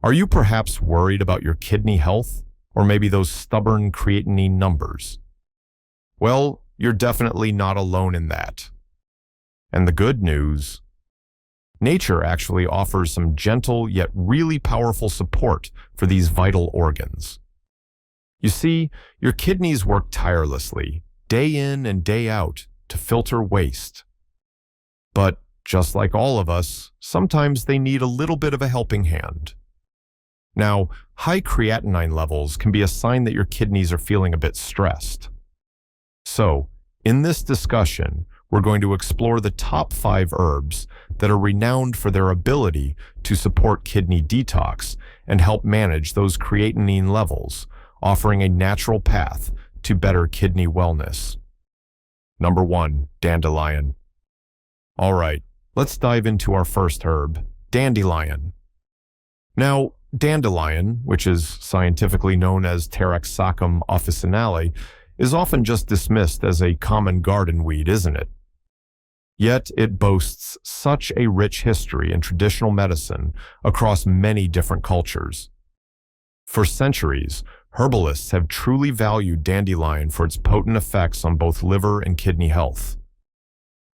Are you perhaps worried about your kidney health, or maybe those stubborn creatinine numbers? Well, you're definitely not alone in that. And the good news: nature actually offers some gentle yet really powerful support for these vital organs. You see, your kidneys work tirelessly, day in and day out, to filter waste. But just like all of us, sometimes they need a little bit of a helping hand. Now, high creatinine levels can be a sign that your kidneys are feeling a bit stressed. So, in this discussion, we're going to explore the top 5 herbs that are renowned for their ability to support kidney detox and help manage those creatinine levels, offering a natural path to better kidney wellness. Number 1, dandelion. All right, let's dive into our first herb, dandelion. Now, dandelion, which is scientifically known as Taraxacum officinale, is often just dismissed as a common garden weed, isn't it? Yet it boasts such a rich history in traditional medicine across many different cultures. For centuries, herbalists have truly valued dandelion for its potent effects on both liver and kidney health.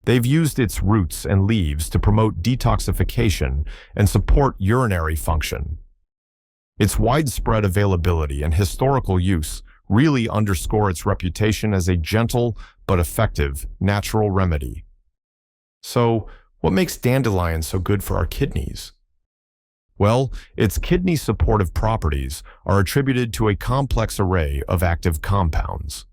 They've used its roots and leaves to promote detoxification and support urinary function. Its widespread availability and historical use really underscore its reputation as a gentle but effective natural remedy. So, what makes dandelion so good for our kidneys? Well, its kidney supportive properties are attributed to a complex array of active compounds.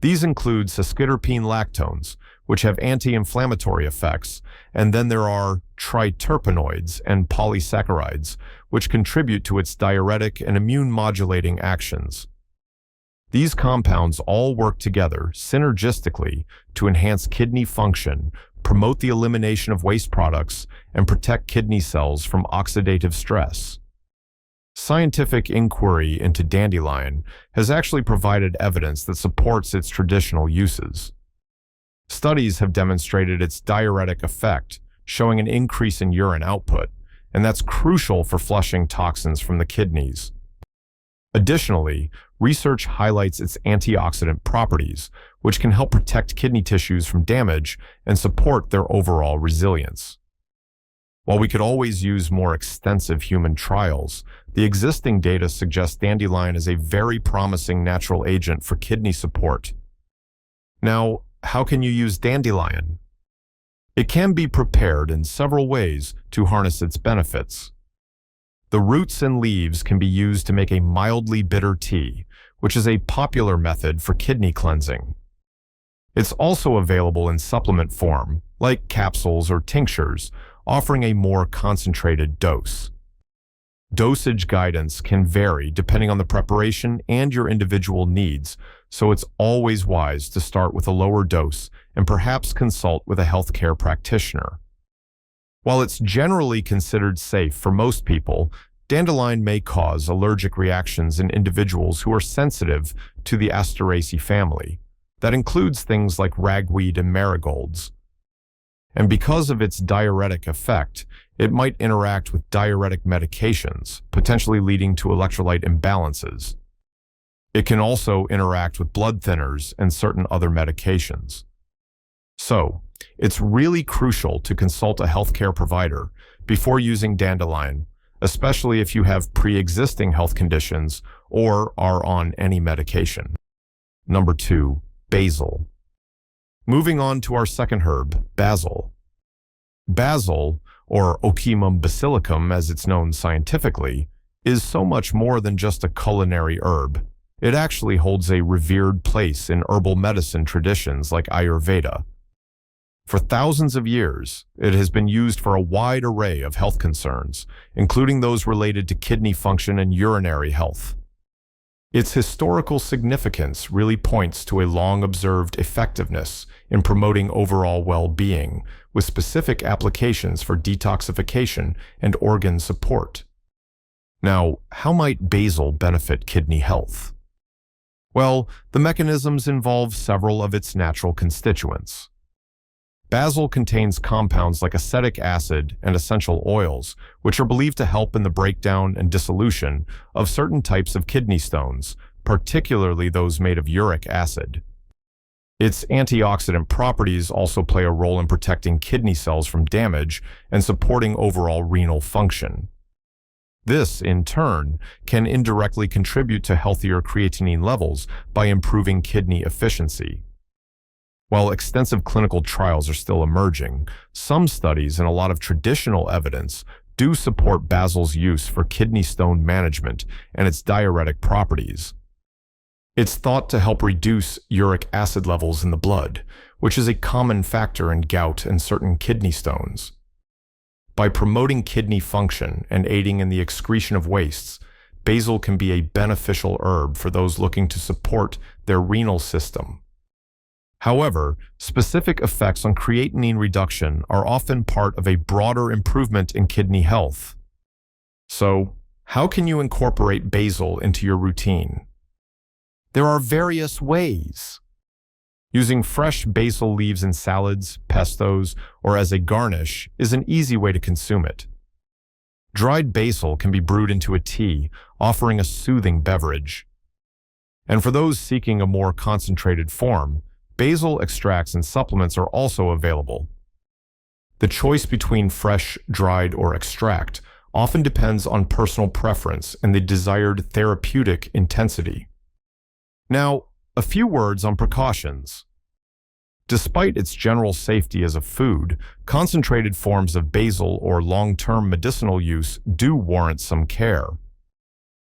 These include sesquiterpene lactones, which have anti-inflammatory effects, and then there are triterpenoids and polysaccharides, which contribute to its diuretic and immune-modulating actions. These compounds all work together synergistically to enhance kidney function, promote the elimination of waste products, and protect kidney cells from oxidative stress. Scientific inquiry into dandelion has actually provided evidence that supports its traditional uses. Studies have demonstrated its diuretic effect, showing an increase in urine output, and that's crucial for flushing toxins from the kidneys. Additionally, research highlights its antioxidant properties, which can help protect kidney tissues from damage and support their overall resilience. While we could always use more extensive human trials, the existing data suggests dandelion is a very promising natural agent for kidney support. Now, how can you use dandelion? It can be prepared in several ways to harness its benefits. The roots and leaves can be used to make a mildly bitter tea, which is a popular method for kidney cleansing. It's also available in supplement form, like capsules or tinctures, offering a more concentrated dose. Dosage guidance can vary depending on the preparation and your individual needs, so it's always wise to start with a lower dose and perhaps consult with a healthcare practitioner. While it's generally considered safe for most people, dandelion may cause allergic reactions in individuals who are sensitive to the Asteraceae family. That includes things like ragweed and marigolds. And because of its diuretic effect, it might interact with diuretic medications, potentially leading to electrolyte imbalances. It can also interact with blood thinners and certain other medications. So, it's really crucial to consult a healthcare provider before using dandelion, especially if you have pre-existing health conditions or are on any medication. Number 2, basil. Moving on to our second herb, basil. Basil, or Ocimum basilicum as it's known scientifically, is so much more than just a culinary herb. It actually holds a revered place in herbal medicine traditions like Ayurveda. For thousands of years, it has been used for a wide array of health concerns, including those related to kidney function and urinary health. Its historical significance really points to a long-observed effectiveness in promoting overall well-being, with specific applications for detoxification and organ support. Now, how might basil benefit kidney health? Well, the mechanisms involve several of its natural constituents. Basil contains compounds like acetic acid and essential oils, which are believed to help in the breakdown and dissolution of certain types of kidney stones, particularly those made of uric acid. Its antioxidant properties also play a role in protecting kidney cells from damage and supporting overall renal function. This, in turn, can indirectly contribute to healthier creatinine levels by improving kidney efficiency. While extensive clinical trials are still emerging, some studies and a lot of traditional evidence do support basil's use for kidney stone management and its diuretic properties. It's thought to help reduce uric acid levels in the blood, which is a common factor in gout and certain kidney stones. By promoting kidney function and aiding in the excretion of wastes, basil can be a beneficial herb for those looking to support their renal system. However, specific effects on creatinine reduction are often part of a broader improvement in kidney health. So, how can you incorporate basil into your routine? There are various ways. Using fresh basil leaves in salads, pestos, or as a garnish is an easy way to consume it. Dried basil can be brewed into a tea, offering a soothing beverage. And for those seeking a more concentrated form, basil extracts and supplements are also available. The choice between fresh, dried, or extract often depends on personal preference and the desired therapeutic intensity. Now, a few words on precautions. Despite its general safety as a food, concentrated forms of basil or long-term medicinal use do warrant some care.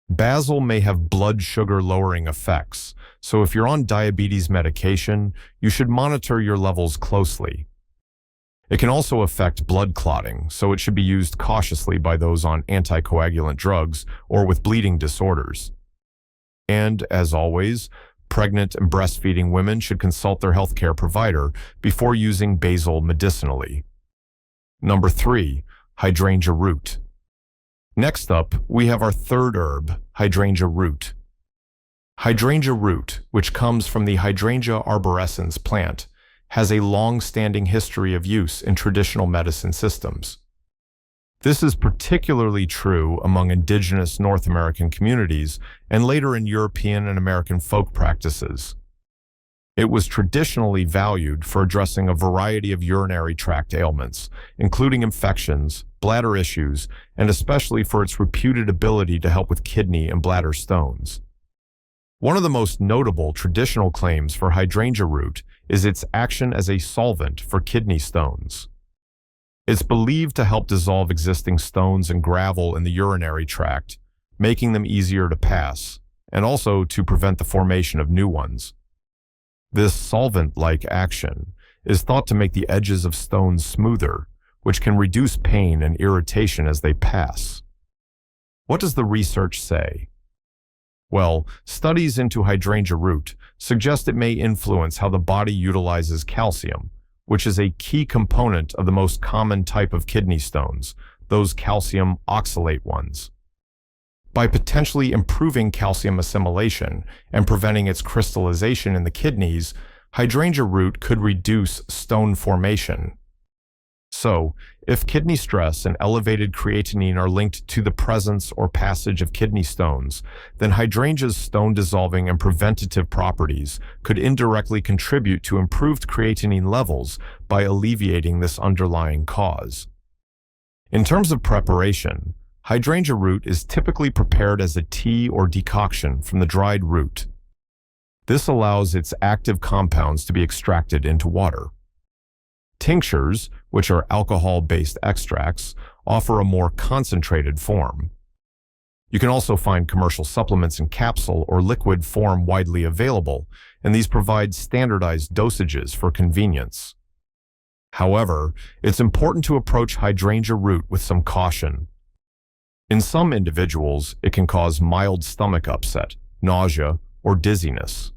Basil may have blood sugar lowering effects, so if you're on diabetes medication, you should monitor your levels closely. It can also affect blood clotting, so it should be used cautiously by those on anticoagulant drugs or with bleeding disorders. And, as always, pregnant and breastfeeding women should consult their healthcare provider before using basil medicinally. Number 3, Hydrangea Root. Next up, we have our third herb, Hydrangea Root. Hydrangea Root, which comes from the Hydrangea arborescens plant, has a long-standing history of use in traditional medicine systems. This is particularly true among indigenous North American communities and later in European and American folk practices. It was traditionally valued for addressing a variety of urinary tract ailments, including infections, bladder issues, and especially for its reputed ability to help with kidney and bladder stones. One of the most notable traditional claims for Hydrangea Root is its action as a solvent for kidney stones. It's believed to help dissolve existing stones and gravel in the urinary tract, making them easier to pass, and also to prevent the formation of new ones. This solvent-like action is thought to make the edges of stones smoother, which can reduce pain and irritation as they pass. What does the research say? Well, studies into Hydrangea Root suggest it may influence how the body utilizes calcium, which is a key component of the most common type of kidney stones, those calcium oxalate ones. By potentially improving calcium assimilation and preventing its crystallization in the kidneys, Hydrangea Root could reduce stone formation. So, if kidney stress and elevated creatinine are linked to the presence or passage of kidney stones, then hydrangea's stone-dissolving and preventative properties could indirectly contribute to improved creatinine levels by alleviating this underlying cause. In terms of preparation, Hydrangea Root is typically prepared as a tea or decoction from the dried root. This allows its active compounds to be extracted into water. Tinctures, which are alcohol-based extracts, offer a more concentrated form. You can also find commercial supplements in capsule or liquid form widely available, and these provide standardized dosages for convenience. However, it's important to approach Hydrangea Root with some caution. In some individuals, it can cause mild stomach upset, nausea, or dizziness.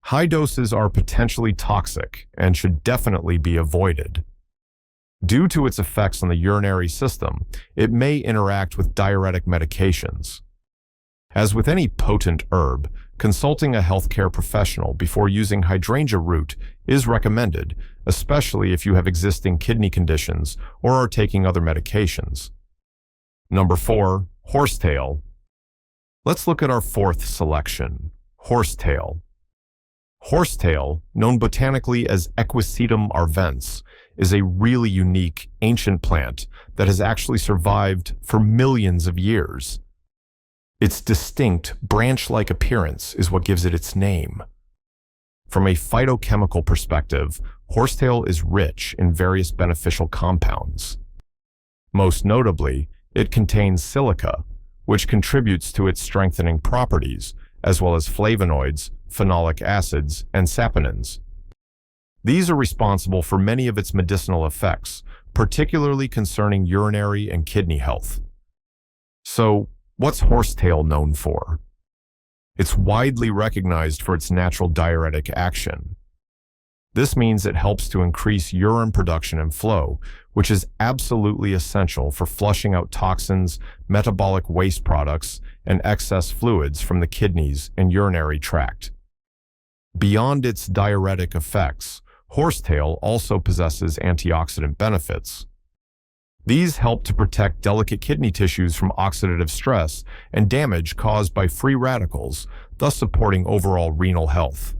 High doses are potentially toxic and should definitely be avoided. Due to its effects on the urinary system, it may interact with diuretic medications. As with any potent herb, consulting a healthcare professional before using Hydrangea Root is recommended, especially if you have existing kidney conditions or are taking other medications. Number 4. Horsetail. Let's look at our fourth selection, horsetail. Horsetail, known botanically as Equisetum arvense, is a really unique, ancient plant that has actually survived for millions of years. Its distinct, branch-like appearance is what gives it its name. From a phytochemical perspective, horsetail is rich in various beneficial compounds. Most notably, it contains silica, which contributes to its strengthening properties, as well as flavonoids, phenolic acids, and saponins. These are responsible for many of its medicinal effects, particularly concerning urinary and kidney health. So, what's horsetail known for? It's widely recognized for its natural diuretic action. This means it helps to increase urine production and flow, which is absolutely essential for flushing out toxins, metabolic waste products, and excess fluids from the kidneys and urinary tract. Beyond its diuretic effects, horsetail also possesses antioxidant benefits. These help to protect delicate kidney tissues from oxidative stress and damage caused by free radicals, thus supporting overall renal health.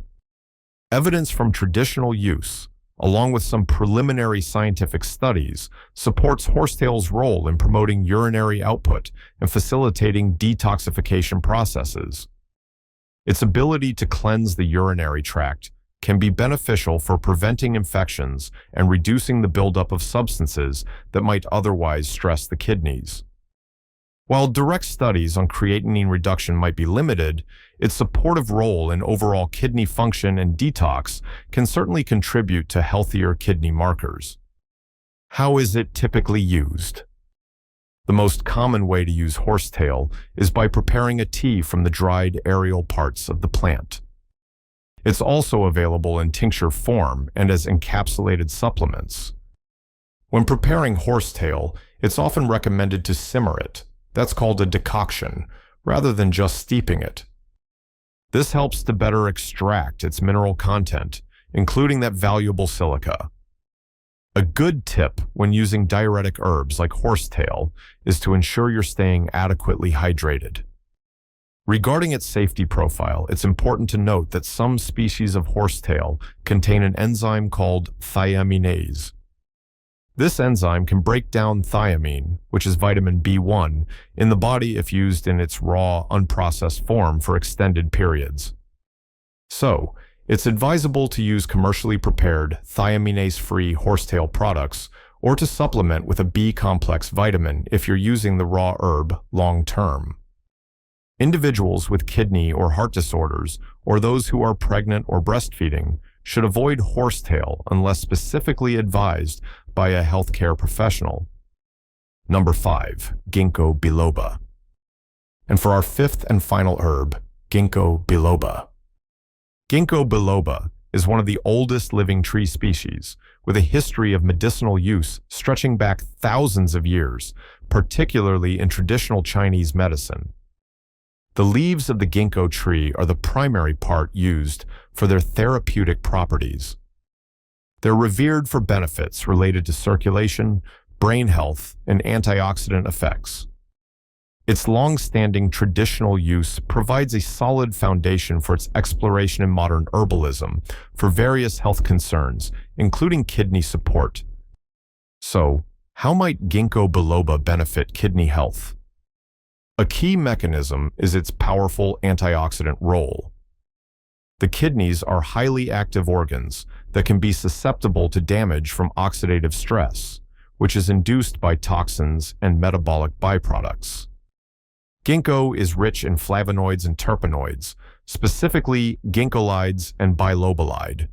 Evidence from traditional use, along with some preliminary scientific studies, supports horsetail's role in promoting urinary output and facilitating detoxification processes. Its ability to cleanse the urinary tract can be beneficial for preventing infections and reducing the buildup of substances that might otherwise stress the kidneys. While direct studies on creatinine reduction might be limited, its supportive role in overall kidney function and detox can certainly contribute to healthier kidney markers. How is it typically used? The most common way to use horsetail is by preparing a tea from the dried aerial parts of the plant. It's also available in tincture form and as encapsulated supplements. When preparing horsetail, it's often recommended to simmer it. That's called a decoction, rather than just steeping it. This helps to better extract its mineral content, including that valuable silica. A good tip when using diuretic herbs like horsetail is to ensure you're staying adequately hydrated. Regarding its safety profile, it's important to note that some species of horsetail contain an enzyme called thiaminase. This enzyme can break down thiamine, which is vitamin B1, in the body if used in its raw, unprocessed form for extended periods. So, it's advisable to use commercially prepared, thiaminase-free horsetail products or to supplement with a B-complex vitamin if you're using the raw herb long-term. Individuals with kidney or heart disorders, or those who are pregnant or breastfeeding, should avoid horsetail unless specifically advised by a healthcare professional. Number 5. Ginkgo Biloba. And for our fifth and final herb, Ginkgo Biloba. Ginkgo Biloba is one of the oldest living tree species, with a history of medicinal use stretching back thousands of years, particularly in traditional Chinese medicine. The leaves of the ginkgo tree are the primary part used for their therapeutic properties. They're revered for benefits related to circulation, brain health, and antioxidant effects. Its long-standing traditional use provides a solid foundation for its exploration in modern herbalism for various health concerns, including kidney support. So, how might Ginkgo Biloba benefit kidney health? A key mechanism is its powerful antioxidant role. The kidneys are highly active organs that can be susceptible to damage from oxidative stress, which is induced by toxins and metabolic byproducts. Ginkgo is rich in flavonoids and terpenoids, specifically ginkgolides and bilobalide.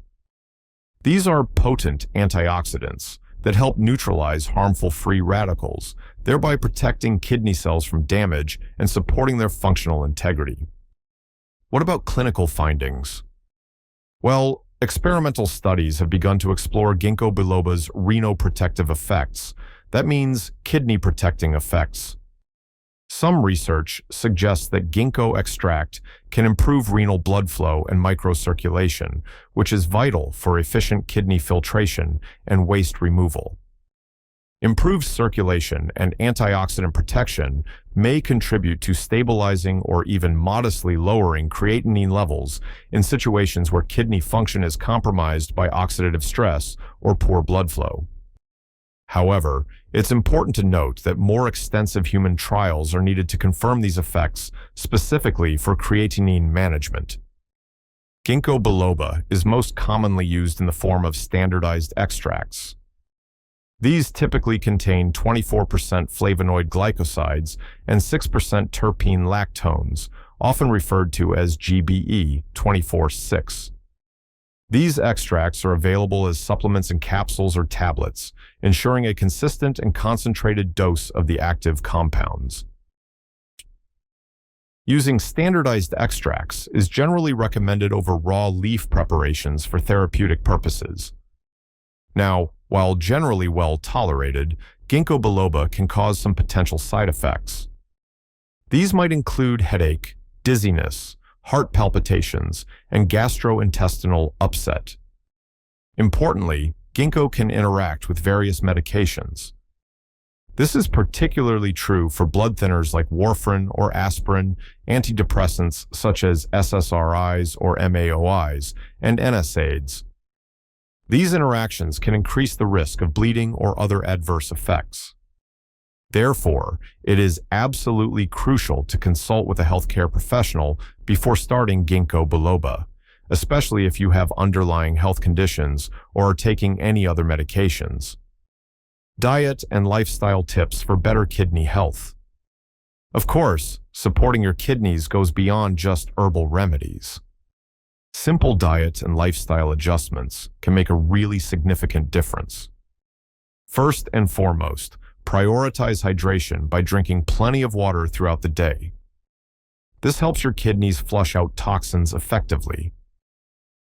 These are potent antioxidants that help neutralize harmful free radicals, thereby protecting kidney cells from damage and supporting their functional integrity. What about clinical findings? Well, experimental studies have begun to explore Ginkgo biloba's renoprotective effects. That means kidney protecting effects. Some research suggests that ginkgo extract can improve renal blood flow and microcirculation, which is vital for efficient kidney filtration and waste removal. Improved circulation and antioxidant protection may contribute to stabilizing or even modestly lowering creatinine levels in situations where kidney function is compromised by oxidative stress or poor blood flow. However, it's important to note that more extensive human trials are needed to confirm these effects, specifically for creatinine management. Ginkgo biloba is most commonly used in the form of standardized extracts. These typically contain 24% flavonoid glycosides and 6% terpene lactones, often referred to as GBE 24/6. These extracts are available as supplements in capsules or tablets, ensuring a consistent and concentrated dose of the active compounds. Using standardized extracts is generally recommended over raw leaf preparations for therapeutic purposes. Now, while generally well tolerated, ginkgo biloba can cause some potential side effects. These might include headache, dizziness, heart palpitations, and gastrointestinal upset. Importantly, ginkgo can interact with various medications. This is particularly true for blood thinners like warfarin or aspirin, antidepressants such as SSRIs or MAOIs, and NSAIDs. These interactions can increase the risk of bleeding or other adverse effects. Therefore, it is absolutely crucial to consult with a healthcare professional before starting ginkgo biloba, especially if you have underlying health conditions or are taking any other medications. Diet and lifestyle tips for better kidney health. Of course, supporting your kidneys goes beyond just herbal remedies. Simple diet and lifestyle adjustments can make a really significant difference. First and foremost, prioritize hydration by drinking plenty of water throughout the day. This helps your kidneys flush out toxins effectively.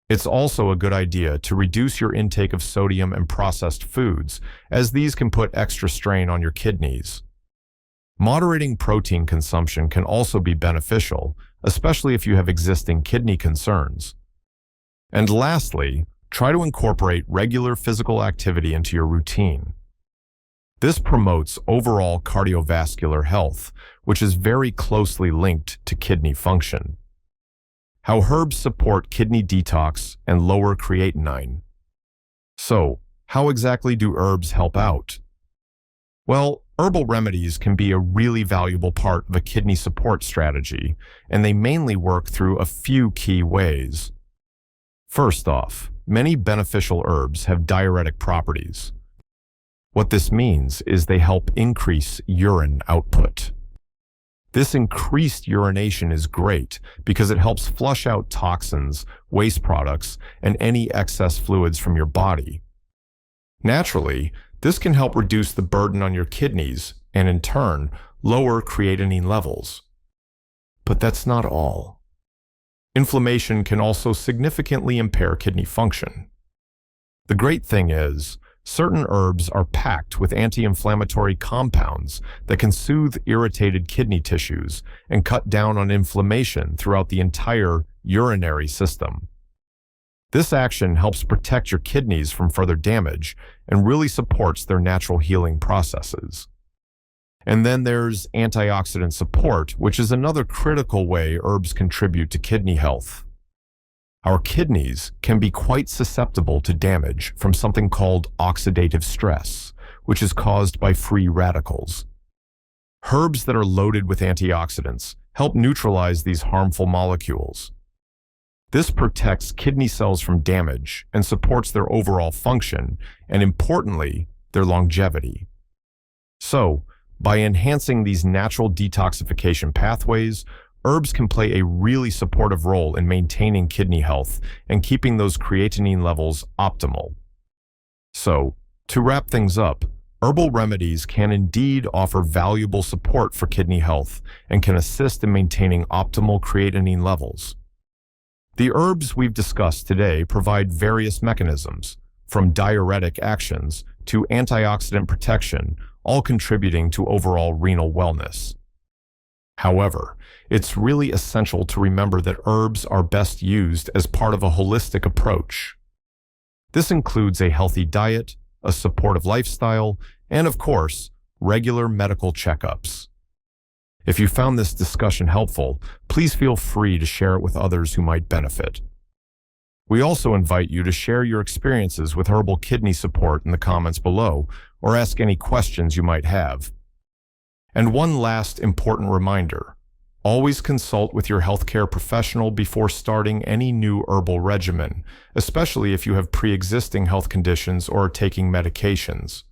It's also a good idea to reduce your intake of sodium and processed foods, as these can put extra strain on your kidneys. Moderating protein consumption can also be beneficial, especially if you have existing kidney concerns. And lastly, try to incorporate regular physical activity into your routine. This promotes overall cardiovascular health, which is very closely linked to kidney function. How herbs support kidney detox and lower creatinine. So, how exactly do herbs help out? Well, herbal remedies can be a really valuable part of a kidney support strategy, and they mainly work through a few key ways. First off, many beneficial herbs have diuretic properties. What this means is they help increase urine output. This increased urination is great because it helps flush out toxins, waste products, and any excess fluids from your body. Naturally, this can help reduce the burden on your kidneys and, in turn, lower creatinine levels. But that's not all. Inflammation can also significantly impair kidney function. The great thing is, certain herbs are packed with anti-inflammatory compounds that can soothe irritated kidney tissues and cut down on inflammation throughout the entire urinary system. This action helps protect your kidneys from further damage and really supports their natural healing processes. And then there's antioxidant support, which is another critical way herbs contribute to kidney health. Our kidneys can be quite susceptible to damage from something called oxidative stress, which is caused by free radicals. Herbs that are loaded with antioxidants help neutralize these harmful molecules. This protects kidney cells from damage and supports their overall function and, importantly, their longevity. So, by enhancing these natural detoxification pathways, herbs can play a really supportive role in maintaining kidney health and keeping those creatinine levels optimal. So, to wrap things up, herbal remedies can indeed offer valuable support for kidney health and can assist in maintaining optimal creatinine levels. The herbs we've discussed today provide various mechanisms, from diuretic actions to antioxidant protection, all contributing to overall renal wellness. However, it's really essential to remember that herbs are best used as part of a holistic approach. This includes a healthy diet, a supportive lifestyle, and of course, regular medical checkups. If you found this discussion helpful, please feel free to share it with others who might benefit. We also invite you to share your experiences with herbal kidney support in the comments below, or ask any questions you might have. And one last important reminder: always consult with your healthcare professional before starting any new herbal regimen, especially if you have pre-existing health conditions or are taking medications.